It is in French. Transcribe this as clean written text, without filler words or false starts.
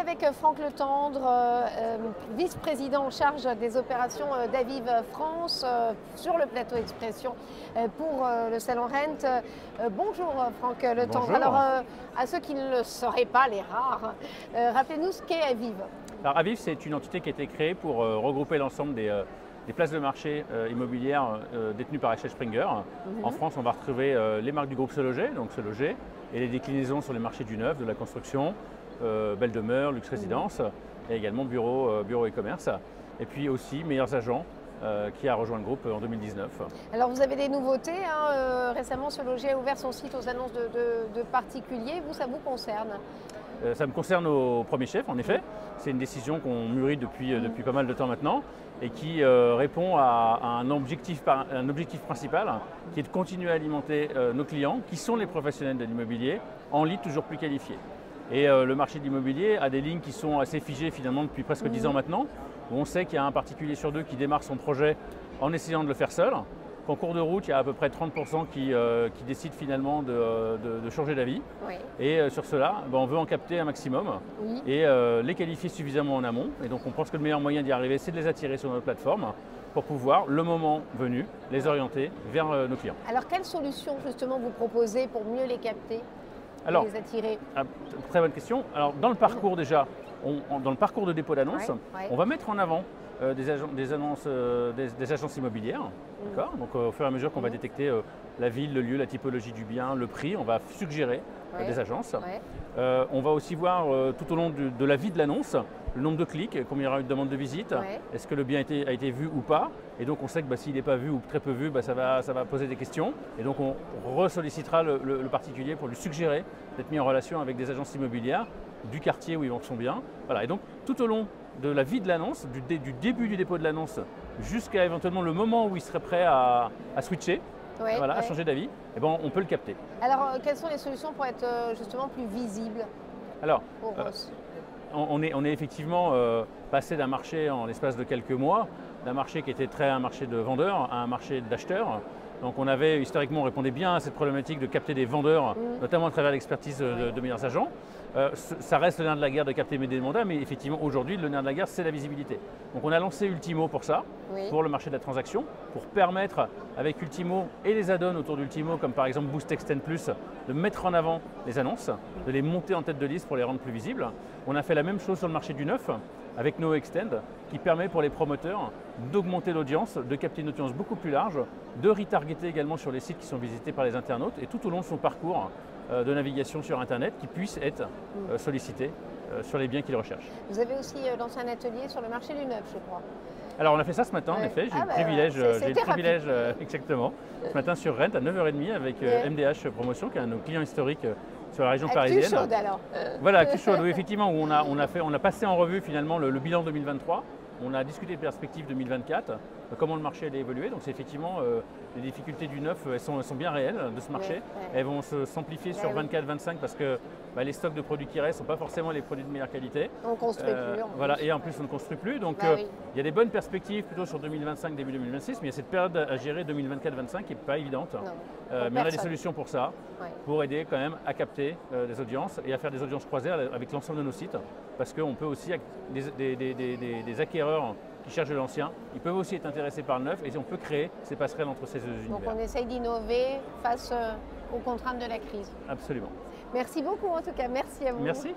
avec Franck Letendre, vice-président en charge des opérations d'Aviv France sur le plateau Expression pour le Salon Rent. Bonjour Franck Letendre. Bonjour. Alors à ceux qui ne le sauraient pas, les rares, rappelez-nous ce qu'est Aviv. Alors Aviv, c'est une entité qui a été créée pour regrouper l'ensemble des places de marché immobilières détenues par Axel Springer. En France, on va retrouver les marques du groupe Se Loger, donc Se Loger, et les déclinaisons sur les marchés du neuf, de la construction, Belle Demeure, Luxe Résidence, et également Bureau et Commerce. Et puis aussi Meilleurs Agents, qui a rejoint le groupe en 2019. Alors vous avez des nouveautés, hein, récemment Se Loger a ouvert son site aux annonces de particuliers, vous, ça vous concerne? Ça me concerne au premier chef, en effet. C'est une décision qu'on mûrit depuis pas mal de temps maintenant et qui répond à un objectif principal qui est de continuer à alimenter nos clients, qui sont les professionnels de l'immobilier, en lead toujours plus qualifiés. Et le marché de l'immobilier a des lignes qui sont assez figées finalement depuis presque 10 ans maintenant, où on sait qu'il y a un particulier sur deux qui démarre son projet en essayant de le faire seul. Qu'en cours de route, il y a à peu près 30% qui décident finalement de changer d'avis. Oui. Et sur cela, on veut en capter un maximum et les qualifier suffisamment en amont. Et donc on pense que le meilleur moyen d'y arriver, c'est de les attirer sur notre plateforme pour pouvoir, le moment venu, les orienter vers nos clients. Alors quelles solutions justement vous proposez pour mieux les capter, Alors, les attirer? Très bonne question. Alors dans le parcours déjà, dans le parcours de dépôt d'annonce, on va mettre en avant des agences immobilières. Donc au fur et à mesure qu'on va détecter la ville, le lieu, la typologie du bien, le prix, on va suggérer des agences. On va aussi voir tout au long de la vie de l'annonce, le nombre de clics, combien il y aura eu de demandes de visite, est-ce que le bien a été vu ou pas. Et donc on sait que s'il n'est pas vu ou très peu vu, ça va poser des questions. Et donc on ressollicitera le particulier pour lui suggérer d'être mis en relation avec des agences immobilières du quartier où il vend son bien. Voilà. Et donc tout au long de la vie de l'annonce, du début du dépôt de l'annonce jusqu'à éventuellement le moment où il serait prêt à switcher, à changer d'avis, on peut le capter. Alors quelles sont les solutions pour être justement plus visible? Alors, on est effectivement passé d'un marché en l'espace de quelques mois, d'un marché qui était un marché de vendeurs à un marché d'acheteurs. Donc on avait historiquement, on répondait bien à cette problématique de capter des vendeurs, notamment à travers l'expertise de Meilleurs Agents. Ça reste le nerf de la guerre de capter des mandats, mais effectivement aujourd'hui le nerf de la guerre c'est la visibilité. Donc on a lancé Ultimo pour ça, pour le marché de la transaction, pour permettre avec Ultimo et les add-ons autour d'Ultimo, comme par exemple Boost Extend Plus, de mettre en avant les annonces, de les monter en tête de liste pour les rendre plus visibles. On a fait la même chose sur le marché du neuf avec No Extend, qui permet pour les promoteurs d'augmenter l'audience, de capter une audience beaucoup plus large, de retargeter également sur les sites qui sont visités par les internautes et tout au long de son parcours de navigation sur Internet qui puisse être sollicité sur les biens qu'il recherche. Vous avez aussi lancé un atelier sur le marché du neuf, je crois. Alors on a fait ça ce matin, en effet, j'ai eu le privilège exactement, ce matin sur Rent à 9h30 avec MDH Promotion, qui est un de nos clients historiques sur la région parisienne. Actu chaude alors. Voilà, Actu chaude, oui, effectivement, où on a passé en revue finalement le bilan 2023. On a discuté de perspectives 2024, comment le marché allait évoluer. Donc c'est effectivement les difficultés du neuf, elles sont bien réelles de ce marché. Elles vont s'amplifier sur 24-25 parce que les stocks de produits qui restent ne sont pas forcément les produits de meilleure qualité. On ne construit plus. Voilà, et en plus on ne construit plus. Donc il y a des bonnes perspectives plutôt sur 2025, début 2026, mais il y a cette période à gérer 2024-25 qui n'est pas évidente. Mais on a des solutions pour ça, pour aider quand même à capter des audiences et à faire des audiences croisées avec l'ensemble de nos sites. Parce qu'on peut aussi, des acquéreurs qui cherchent de l'ancien, ils peuvent aussi être intéressés par le neuf et on peut créer ces passerelles entre ces deux univers. Donc on essaye d'innover face aux contraintes de la crise. Absolument. Merci beaucoup en tout cas, merci à vous. Merci.